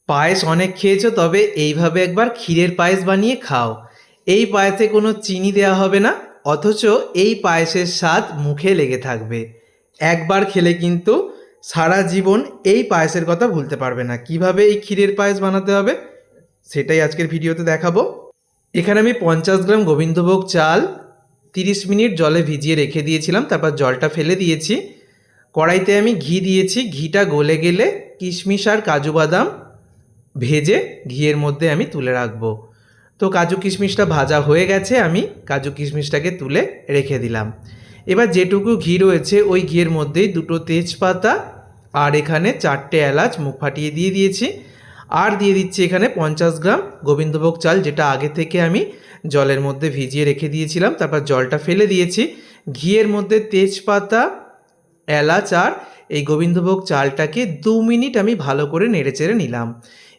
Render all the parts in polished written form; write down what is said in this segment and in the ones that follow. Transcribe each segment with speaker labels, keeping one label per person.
Speaker 1: পায়েস অনেক খেয়েছো, তবে এইভাবে একবার ক্ষীরের পায়েস বানিয়ে খাও। এই পায়েসে কোনো চিনি দেওয়া হবে না, অথচ এই পায়েসের স্বাদ মুখে লেগে থাকবে। একবার খেলে কিন্তু সারা জীবন এই পায়েসের কথা ভুলতে পারবে না। কিভাবে এই ক্ষীরের পায়েস বানাতে হবে সেটাই আজকের ভিডিওতে দেখাবো। এখানে আমি 50 গ্রাম গোবিন্দভোগ চাল 30 মিনিট জলে ভিজিয়ে রেখে দিয়েছিলাম, তারপর জলটা ফেলে দিয়েছি। কড়াইতে আমি ঘি দিয়েছি, ঘিটা গলে গেলে কিশমিশ আর কাজু বাদাম ভেজে ঘিয়ের মধ্যে আমি তুলে রাখবো। তো কাজু কিশমিশটা ভাজা হয়ে গেছে, আমি কাজু কিশমিশটাকে তুলে রেখে দিলাম। এবার যেটুকু ঘি রয়েছে ওই ঘিয়ের মধ্যেই 2টো তেজপাতা আর এখানে 4টে এলাচ মুখ ফাটিয়ে দিয়ে দিয়েছি। আর দিয়ে দিচ্ছি এখানে 50 গ্রাম গোবিন্দভোগ চাল, যেটা আগে থেকে আমি জলের মধ্যে ভিজিয়ে রেখে দিয়েছিলাম, তারপর জলটা ফেলে দিয়েছি। ঘিয়ের মধ্যে তেজপাতা, এলাচ আর এই গোবিন্দভোগ চালটাকে 2 মিনিট আমি ভালো করে নেড়েচেড়ে নিলাম।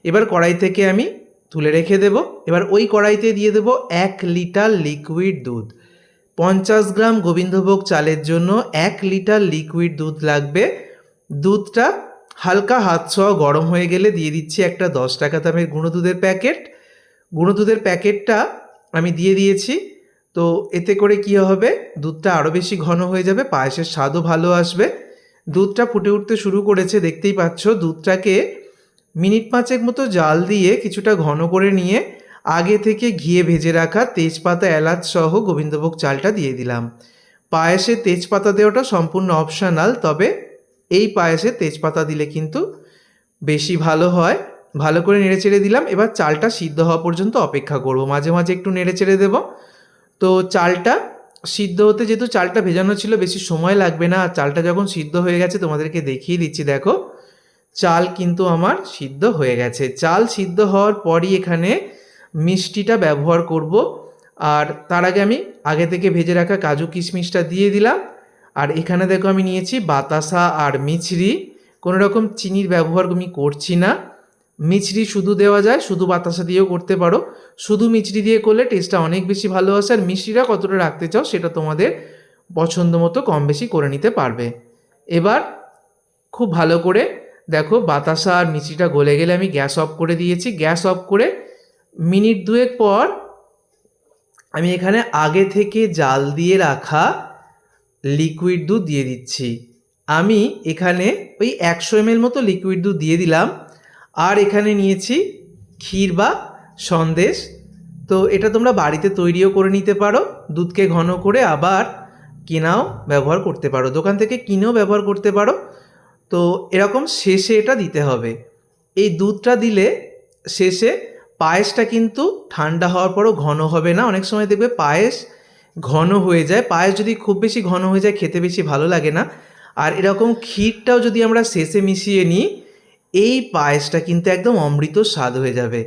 Speaker 1: এবার কড়াই থেকে আমি তুলে রেখে দেব। এবার ওই কড়াইতে দিয়ে দেব 1 লিটার লিকুইড দুধ। 50 গ্রাম গোবিন্দভোগ চালের জন্য 1 লিটার লিকুইড দুধ লাগবে। দুধটা হালকা হাত ছোঁয়া গরম হয়ে গেলে দিয়ে দিচ্ছি একটা 10 টাকা দামের গুঁড়ো দুধের প্যাকেট। গুঁড়ো দুধের প্যাকেটটা আমি দিয়ে দিয়েছি। তো এতে করে কী হবে, দুধটা আরও বেশি ঘন হয়ে যাবে, পায়েসের স্বাদও ভালো আসবে। দুধটা ফুটে উঠতে শুরু করেছে, দেখতেই পাচ্ছ। দুধটাকে মিনিট 5 মতো জাল দিয়ে কিছুটা ঘন করে নিয়ে আগে থেকে ঘিয়ে ভেজে রাখা তেজপাতা, এলাচ সহ গোবিন্দভোগ চালটা দিয়ে দিলাম। পায়েসে তেজপাতা দেওয়াটা সম্পূর্ণ অপশনাল, তবে এই পায়েসে তেজপাতা দিলে কিন্তু বেশি ভালো হয়। ভালো করে নেড়েচেড়ে দিলাম। এবার চালটা সিদ্ধ হওয়া পর্যন্ত অপেক্ষা করব, মাঝে মাঝে একটু নেড়েচেড়ে দেব। তো চালটা সিদ্ধ হতে, যেহেতু চালটা ভেজানো ছিল, বেশি সময় লাগবে না। আর চালটা যখন সিদ্ধ হয়ে গেছে তোমাদেরকে দেখিয়ে দিচ্ছি, দেখো চাল কিন্তু আমার সিদ্ধ হয়ে গেছে। চাল সিদ্ধ হওয়ার পরই এখানে মিষ্টিটা ব্যবহার করব। আর তার আগে আমি আগে থেকে ভেজে রাখা কাজু কিশমিশটা দিয়ে দিলাম। আর এখানে দেখো আমি নিয়েছি বাতাসা আর মিছরি, কোনো রকম চিনির ব্যবহার আমি করছি না। মিছরি শুধু দেওয়া যায়, শুধু বাতাসা দিয়েও করতে পারো। শুধু মিছরি দিয়ে করলে টেস্টটা অনেক বেশি ভালো আসে। আর মিষ্টিটা কতটা রাখতে চাও সেটা তোমাদের পছন্দ মতো কম বেশি করে নিতে পারবে। এবার খুব ভালো করে দেখো বাতাসা আর মিষ্টিটা গলে গেলে আমি গ্যাস অফ করে দিয়েছি। গ্যাস অফ করে মিনিট 2 পর আমি এখানে আগে থেকে জাল দিয়ে রাখা লিকুইড দুধ দিয়ে দিচ্ছি। আমি এখানে ওই 100 ml মতো লিকুইড দুধ দিয়ে দিলাম। আর এখানে নিয়েছি ক্ষীর বা সন্দেশ। তো এটা তোমরা বাড়িতে তৈরিও করে নিতে পারো, দুধকে ঘন করে, আবার কেনাও ব্যবহার করতে পারো, দোকান থেকে কিনেও ব্যবহার করতে পারো। তো এরকম শেষে এটা দিতে হবে। এই দুধটা দিলে শেষে পায়েসটা কিন্তু ঠান্ডা হওয়ার পরও ঘন হবে না। অনেক সময় দেখবে পায়েস ঘন হয়ে যায়, পায়েস যদি খুব বেশি ঘন হয়ে যায় খেতে বেশি ভালো লাগে না। আর এরকম ক্ষীরটাও যদি আমরা শেষে মিশিয়ে নিই, এই পায়েসটা কিন্তু একদম অমৃত স্বাদ হয়ে যাবে।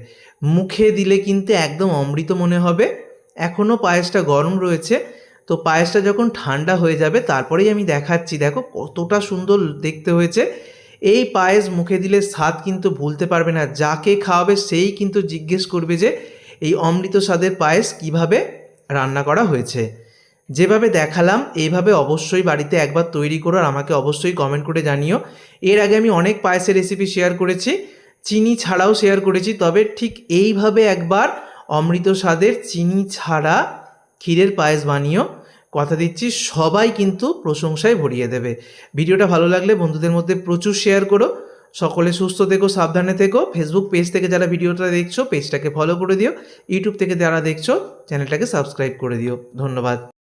Speaker 1: মুখে দিলে কিন্তু একদম অমৃত মনে হবে। এখনও পায়েসটা গরম রয়েছে, তো পায়েসটা যখন ঠান্ডা হয়ে যাবে তারপরেই আমি দেখাচ্ছি। দেখো কতটা সুন্দর দেখতে হয়েছে। এই পায়েস মুখে দিলে স্বাদ কিন্তু ভুলতে পারবে না। যাকে খাওয়াবে সেই কিন্তু জিজ্ঞেস করবে যে এই অমৃত স্বাদের পায়েস কিভাবে রান্না করা হয়েছে। যেভাবে দেখালাম এইভাবে অবশ্যই বাড়িতে একবার তৈরি করো, আর আমাকে অবশ্যই কমেন্ট করে জানিও। এর আগে আমি অনেক পায়েসের রেসিপি শেয়ার করেছি, চিনি ছাড়াও শেয়ার করেছি, তবে ঠিক এইভাবে একবার অমৃত স্বাদের চিনি ছাড়া ক্ষীরের পায়েস বানিও। কথা দিচ্ছি সবাই কিন্তু প্রশংসায় ভরিয়ে দেবে। ভিডিওটা ভালো লাগলে বন্ধুদের মধ্যে প্রচুর শেয়ার করো। সকলে সুস্থ থেকো, সাবধানে থেকো। ফেসবুক পেজ থেকে যারা ভিডিওটা দেখছো পেজটাকে ফলো করে দিও। ইউটিউব থেকে যারা দেখছো চ্যানেলটাকে সাবস্ক্রাইব করে দিও। ধন্যবাদ।